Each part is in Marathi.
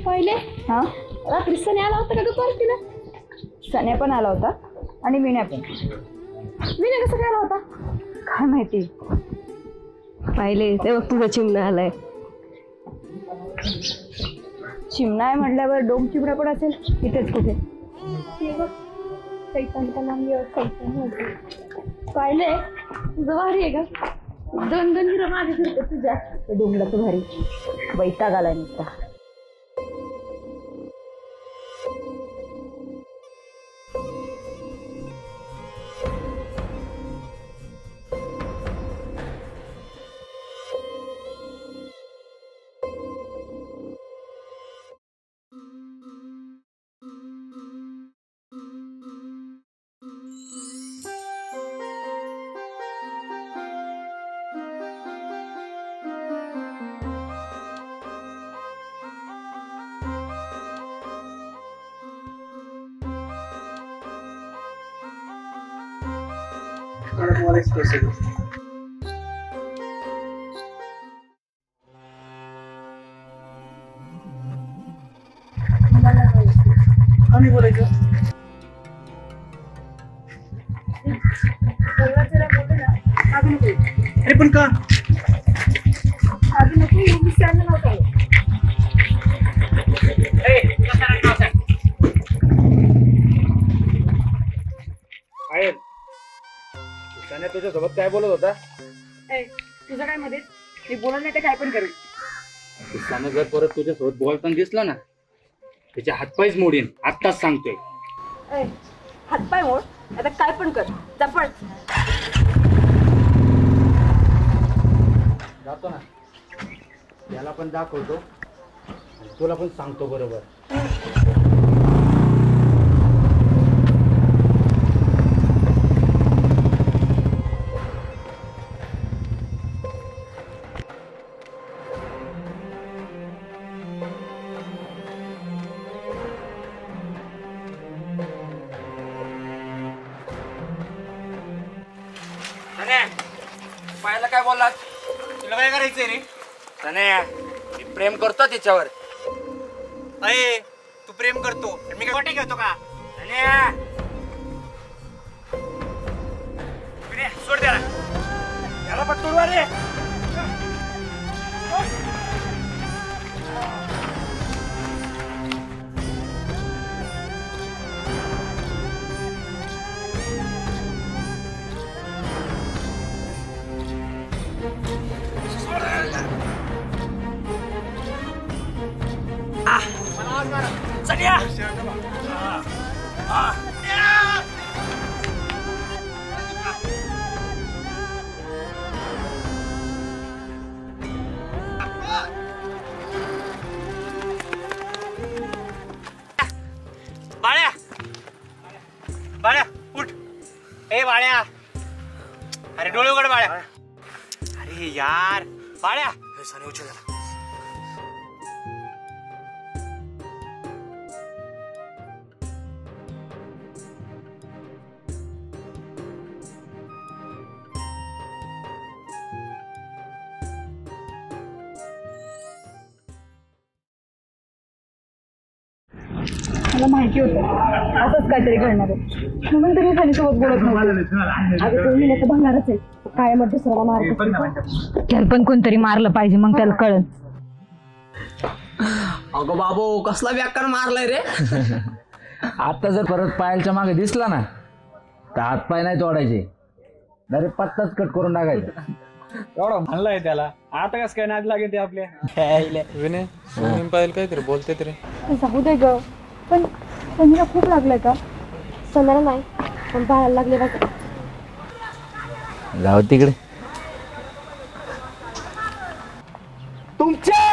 पहिले हा रात्री सनी आला होता का ग पार्टीला? सन्या पण आला होता आणि मीना पण. मीना कसं काय आला होता काय माहिती. पाहिले तेव्हा तुझा चिमणा आलाय. चिमणा आहे म्हटल्यावर डोम चिमणा पण असेल तिथेच कुठे. पाहिले तुझं भारी आहे का? दोन दोन हिरो मागे फिरतात तुझ्या. डोंगराचं भारी वैताग आलाय नुसता. कमी बोलायचं. अरे पण का तुझ्या सोबत काय बोलत होता? तुझं काय मध्ये मी बोलत नाही ते काय पण करेल. किस्सानं जर परत तुझ्या सोबत बोलताना दिसला ना त्याचे हातपायच मोडीन. आत्ताच सांगतोय. हातपाय मोड आता काय पण कर. चपळ जातो ना याला पण दाखवतो तुला पण सांगतो बरोबर. पाहायला काय बोललात? तुला काय करायचंय रे? सन्या मी प्रेम करतो तिच्यावर. अरे तू प्रेम करतो मी काय वाटे घेतो का? सन्या सोड द्या याला पण तोडवा रे. सन्या बाळ्या बाळ्या उठ. ए बाळ्या अरे डोळे उघड बाळ्या. अरे यार बाळ्या सनी उचल झाला. मला माहिती होतं असंच काहीतरी घडणार आहे म्हणून तुम्ही सनीसोबत बोलत नव्हते. अगं तो मी तर भंगारच आहे. कायम दुसऱ्याला मारतो. त्याला पण कोणतरी मारलं पाहिजे मग त्याला कळलं. अगं बाबू कसला व्याकरण मारलाय रे. आता जर परत पायलच्या मागे दिसला ना तर हात पाय नाही तोडायचे. डायरेक्ट पत्ताच कट करून टाकायचा. एवढा म्हणलाय त्याला आता कस काय नाद लागेल ते आपल्या. विनय पाहिलं काहीतरी बोलते तरी. जाऊ दे ग. पण सनीला खूप लागलंय का? सणाला नाही पण बाळाला लागले बघ. जाऊ तिकडे. तुमच्या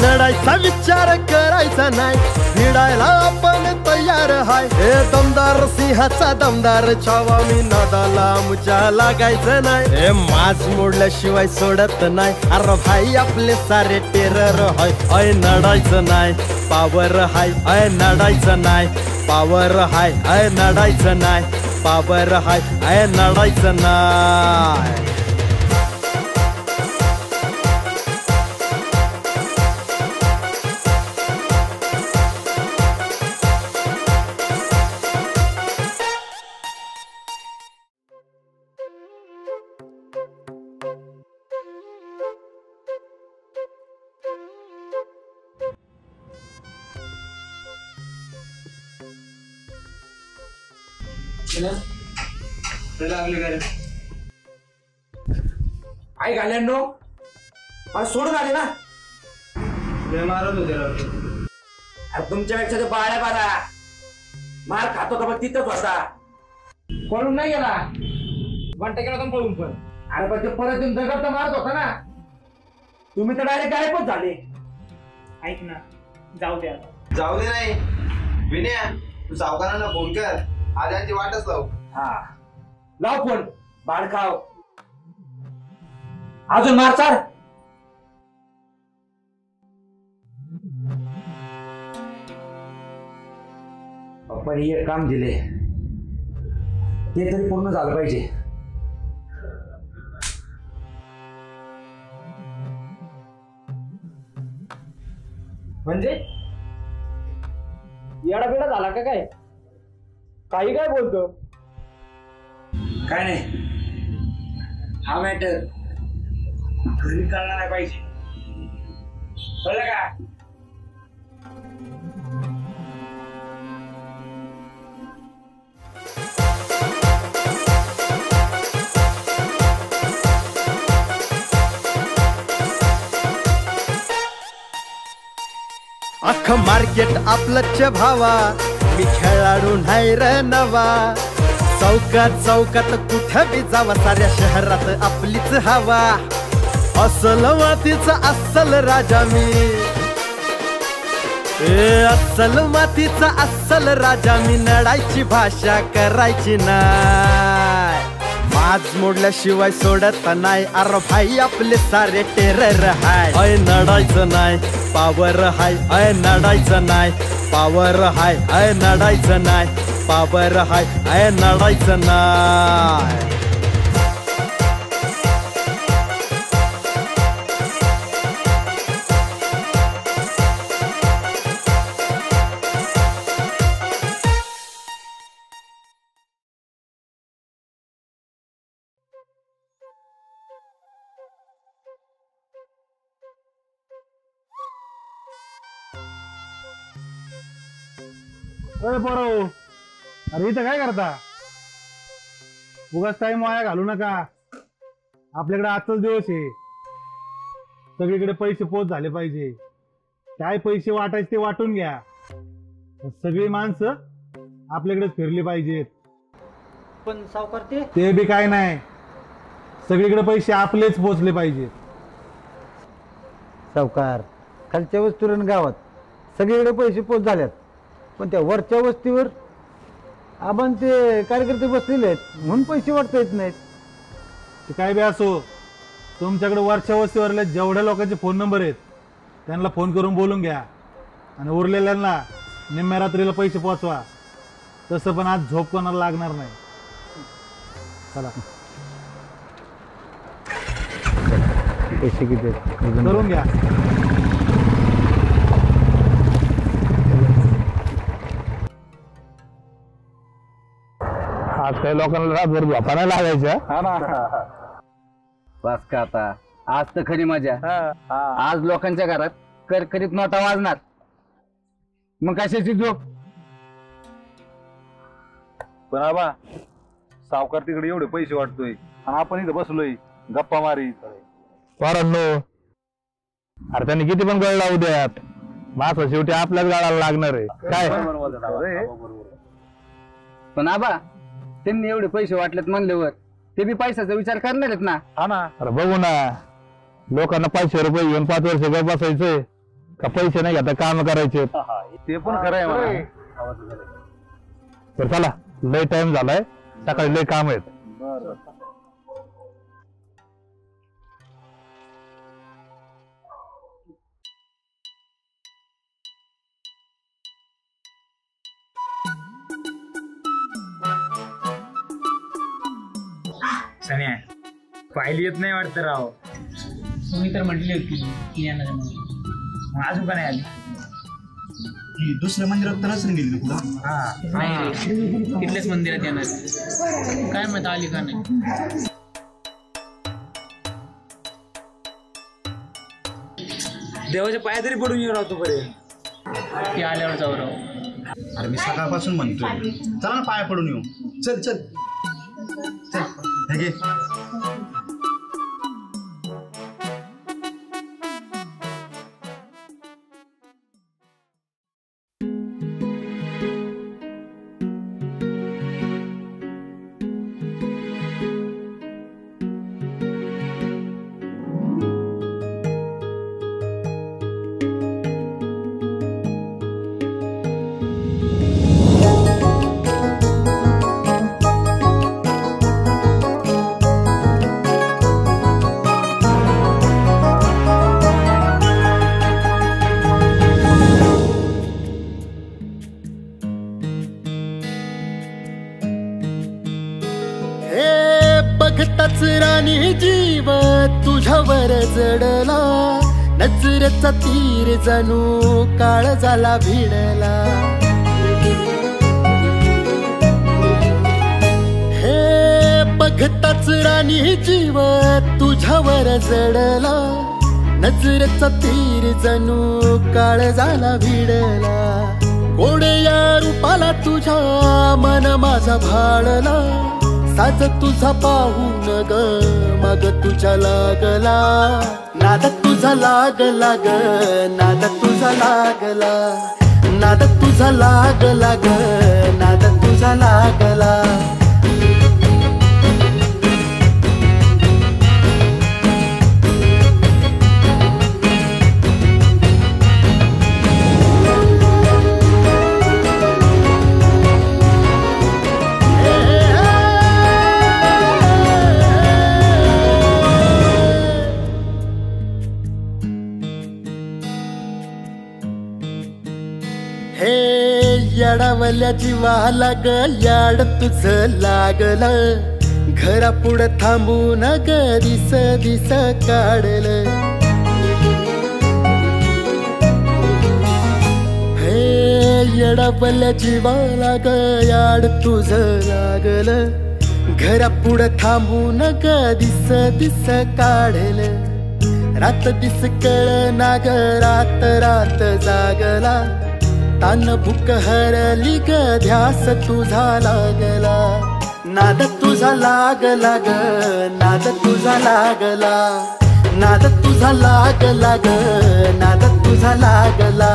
लढायचा विचार करायचा नाही. भिडायला आपण तयार हाय. हे दम आमदार सिंहाचा दमदार छावा मी नादाला आमच्या लागायचं नाही हे माज मोडल्याशिवाय सोडत नाही अरे भाई आपले सारे टेरर हाय अय नडायचं नाही पावर हाय अय नडायचं नाही पावर हाय अय नडायचं नाही पावर हाय अय नडायचं नाही आई घाल्यांनो मला सोडून आले ना मारत होते अरे तुमच्यापेक्षा ते बाळ्या बारा मार खातो का बघ तिथंच होता पळून नाही गेला घंटा गेला पळून पण अरे पण ते परत येऊन दगड तर मारत होता ना तुम्ही तर डायरेक्ट गायबच झाले ऐक ना जाऊ द्या जाऊ दे नाही विनया तू सावकारांना फोन कर आज यांची वाटच लावू हा लाव फोन बाळ खाव अजून मार चार पण एक काम दिले ते तरी पूर्ण झालं पाहिजे म्हणजे येडा बेडा झाला का काय काही काय बोलतो काय नाही हा मॅटर घरी कळणार नाही पाहिजे कळलं का अख्खं मार्केट आपलंच भावा मी खेळाडू नाही रे नवा चौकात चौकात कुठं बी जावा साऱ्या शहरात आपलीच हवा अस्सल मातीचा अस्सल राजा मी अस्सल मातीचा अस्सल राजा मी नडायची भाषा करायची नाय माज मोडल्याशिवाय सोडत नाही अरे भाई आपले सारे टेरर हाय अय नडायचं नाही पावर हाय अय नडायचं नाही पावर हाय अय नडायचं नाही पावर हाय अय नडायचं नाही अरे पोरो अरे इथं काय करता उगाच टाइम वाया घालू नका आपल्याकडे आजचाच दिवस आहे सगळीकडे पैसे पोच झाले पाहिजे काय पैसे वाटायचे ते वाटून घ्या सगळी माणसं आपल्याकडेच फिरली पाहिजेत पण सावकार ते बी काय नाही सगळीकडे पैसे आपलेच पोचले पाहिजेत सावकार खालच्या वस्तीवरून गावात सगळीकडे पैसे पोच झाल्यात पण त्या वरच्या वस्तीवर आपण ते कार्यकर्ते बसलेले आहेत म्हणून पैसे वाटता येत नाहीत ते काय बी असो तुमच्याकडे वरच्या वस्तीवरल्या जेवढ्या लोकांचे फोन नंबर आहेत त्यांना फोन करून बोलून घ्या आणि उरलेल्यांना निम्म्या रात्रीला पैसे पोचवा तसं पण आज झोप कोणाला लागणार नाही चला पैसे किती आहेत? करून घ्या आज काही लोकांना रातभर झोपायला लागायचं बस का आता आज तर खरी मजा आज लोकांच्या घरात करकरीत नोटा वाजणार मग कशाची झोप पण आबा सावकार तिकडे एवढे पैसे वाटतोय आणि आपण इथं बसलोय गप्पा मारी पोरांनो अरे त्यांनी किती पण गळ लावू द्यात मासा शेवटी आपल्याच गाळाला लागणार आहे काय पण आबा त्यांनी एवढे पैसे वाटलेत म्हणल्यावर ते बी पैशाचा विचार करणार आहेत ना हा ना अरे बघू ना लोकांना 500 रुपये घेऊन 5 वर्ष गप बसायचंय का पैसे नाही घेता काम करायचे ते पण खरं आहे म्हणा तर चला, लय टाइम झालाय, सकाळी लय काम आहेत. सन्या पाहिली येत नाही वाटतं राव. तुम्ही तर म्हटली होती की येणार आहे म्हणून. मग अजून का नाही आली? दुसऱ्या मंदिरात तरच नाही गेली तुला. नाही रे, तिथल्याच मंदिरात येणार. काय माहित आली का नाही. देवाच्या पाया तरी पडून येऊ राहतो पर्यंत. ती आल्यावर जाऊ राव. अरे मी सकाळपासून म्हणतोय चला ना पाया पडून येऊ. चल चल चल हे घे. बघताच राणी जीव तुझ्यावर जडला, नजरेचा तीर जणू काळ झाला भिडला. हे बघताच राणी जीव तुझ्यावर जडला, नजरेचा तीर जणू काळ झाला भिडला. कोडे या रूपाला तुझ्या मन माझा भाळला, साज तुझा पाहून ग मग तुझ्या लागला. नाद तुझा लागला ग, नाद तुझा लागला, नाद तुझा लागला ग, नाद तुझा लागला. हे याडावल्या जीवाला ग याड तुझं लागलं, घरापुढं थांबून ग दिस दिस काढलं. हे येडावल्या जीवाला ग याड तुझं लागलं, घरापुढं थांबून ग दिस दिस काढलं. रात दिस कळना ग रात रात जागला, तान भूक हरली ग ध्यास तुझा लागला. नाद तुझा लागला ग, नाद तुझा लागला, नाद तुझा लागला ग, नाद तुझा लागला.